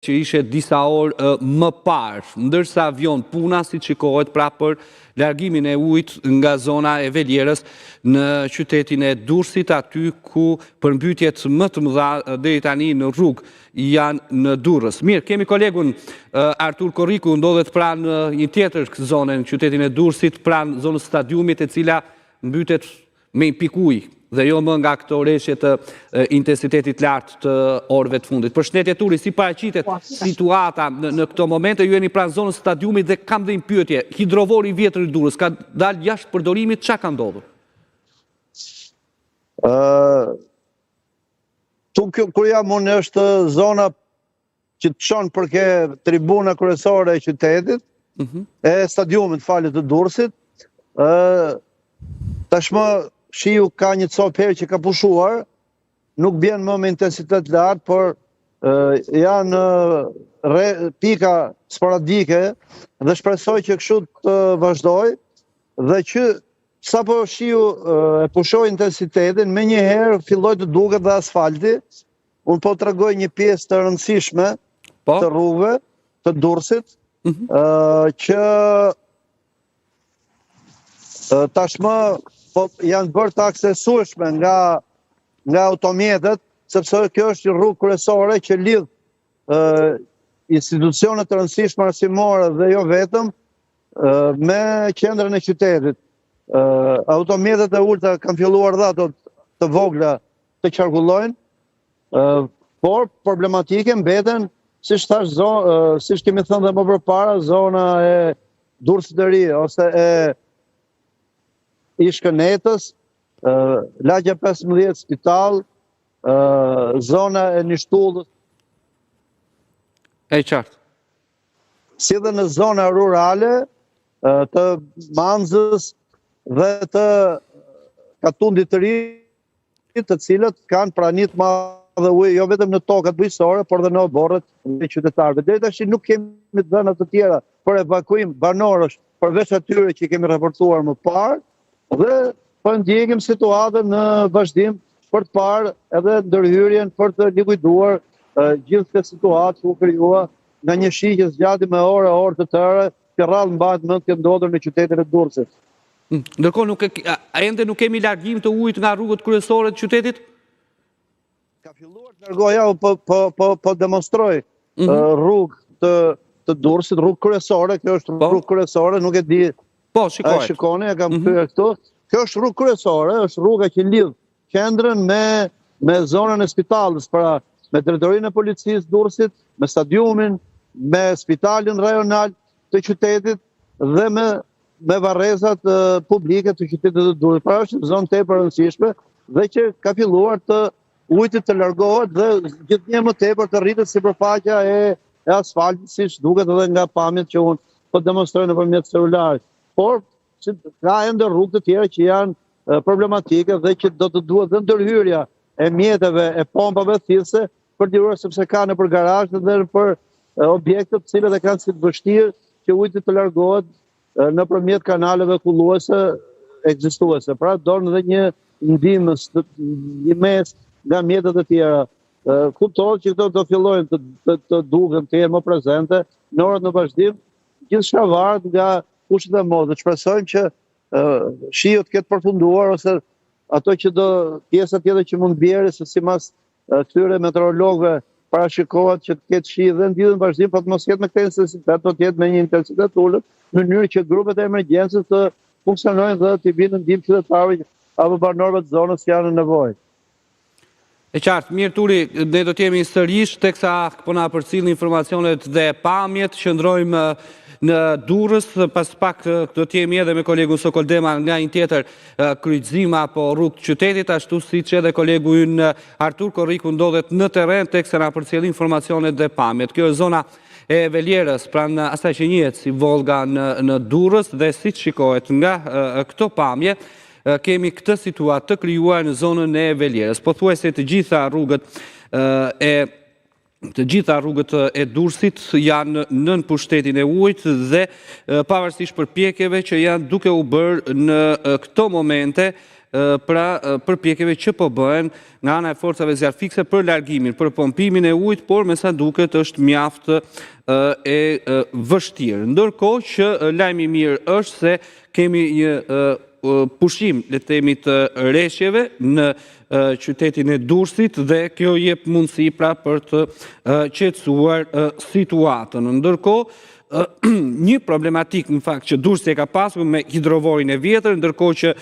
që ishe disa orë më parë, ndërsa avion puna si shikohet pra për largimin e ujit nga zona e Velierës në qytetin e Durrësit, aty ku përmbytjet më të mëdha deri tani në rrugë janë në Durrës. Mirë, kemi kolegun Artur Korriku, ndodhet pranë një tjetër zone në qytetin e Durrësit, pranë zonës stadiumit, e cila mbytet me një pikë ujë dhe jo më nga këto reshje të intensitetit lartë të orëve të fundit. Përshëndetje Turi, si paraqitet situata në këto momente, ju jeni pranë zonës stadiumit dhe kam dhe një pyetje, hidrovori i vjetër i Durrës, ka dalë jashtë përdorimit, çka ka ndodhur? Kur jam unë është zona që të çon për ke tribuna kryesore e qytetit, e stadiumit falet të Durrësit, tashmë shiu ka një copë herë që ka pushuar, nuk bjen më me intensitet lartë, por janë pika sporadike dhe shpresoj që kështu të vazhdoj dhe që sapo shiu e pushoi intensitetin, me një herë filloi të duket dhe asfalti. Unë po tregoj një pjesë të rëndësishme të rrugëve të Durrësit, që tashmë janë bërë të aksesueshme nga automjetet, sepse kjo është një rrugë kryesore që lidh institucionet të rëndësishme arsimore dhe jo vetëm me qendrën e qytetit. Automjetet e ulta kanë filluar dhe ato të vogla të qarkullojnë, por problematike mbeten, siç kemi thënë dhe më përpara, zona e Durrësit të Ri ose e Ishkënetës, lagja 15 Spital, zona e Nishtullës. E qartë. Si dhe në zona rurale të Manzës dhe të Katundit të Ri, të cilët kanë pranit madhe ujë, jo vetëm në tokat bujqësore, por dhe në oborret e qytetarëve. Deri tash nuk kemi dhëna të tjera për evakuim banorësh, përveç atyre që kemi raportuar më parë, dhe po ndjekim situatën në vazhdim për të parë edhe ndërhyrjen për të likuiduar gjithë këtë situatë që u krijua nga një shi që zgjati me orë të tëra, që rrallë mbahet mend të ndodhur në qytetin e Durrësit. Ndërkohë ende nuk kemi largim të ujit nga rrugët kryesore të qytetit? Ka filluar të largoja, po demonstroj rrugë të Durrësit, rrugë kryesore, kjo është rrugë kryesore, nuk e di. Po, shikoj. Shikoni, e kam thyer këtu. Kjo është rrugë kryesore, është rruga që lidh qendrën me zonën e spitalës, pra me drejtorinë e policisë Durrësit, me stadiumin, me spitalin rajonal të qytetit dhe me varrezat publike të qytetit të Durrësit. Pra është një zonë tepër e rëndësishme dhe që ka filluar të ujiti të largohet dhe gjithnjë më tepër të rritet sipërfaqja e asfaltit, siç duket edhe nga pamjet që unë po demonstroj nëpërmjet celularit. Por ka ende rrugë të tjera që janë problematike dhe që do të duhet dhe ndërhyrja e mjeteve e pompave thithëse për t'liruar, sepse ka nëpër garazhe dhe nëpër objekte të cilat e kanë si të vështirë që ujiti të largohet nëpërmjet kanaleve kulluese ekzistuese. Pra don dhe një ndihmës, një mes nga mjetet e tjera. Kuptohet që këto do fillojnë të duken të jenë më prezente në orët në vazhdim, gjithçka varet nga kushtet e modës. Shpresojmë që shiu të ketë përfunduar ose ato që pjesa tjetër që mund bjerë, se sipas këtyre meteorologëve parashikohet që të ketë shi dhe në ditën vazhdim, por të mos jetë me këtë intensitet, por të jetë me një intensitet ulët, në mënyrë që grupet e emergjencës të funksionojnë dhe të vinë ndihmë qytetarëve apo banorëve të zonës që janë në nevojë. E qartë, mirë Turi, ne do t'jemi sërish, teksa po na përcjellin informacionet dhe pamjet, qëndrojmë në Durrës, pas pak do t'jemi edhe me kolegun Sokoldema nga një tjetër kryqëzim apo rrugë të qytetit, ashtu siç edhe kolegu ynë Artur Korriku ndodhet në terren teksa na përcjell informacionet dhe pamjet. Kjo është zona e Velierës, pranë asaj që njihet si Volga në Durrës, dhe siç shikohet nga këto pamje, kemi këtë situatë të krijuar në zonën e Velierës. Pothuajse të gjitha rrugët e Durrësit janë nën pushtetin e ujit dhe pavarësisht përpjekjeve që janë duke u bërë në këto momente pra përpjekjeve që po bëhen nga ana e forcave zjarfikse për largimin, për pompimin e ujit, por me sa duket është mjaft e vështirë. Ndërkohë që lajmi mirë është se kemi një pushim, le të themi, të rreshjeve në qytetin e Durrësit dhe kjo jep mundësi pra për të qetësuar situatën. Ndërkohë, një problematik në fakt që Durrësi e ka pasur me hidrovorin e vjetër, ndërkohë që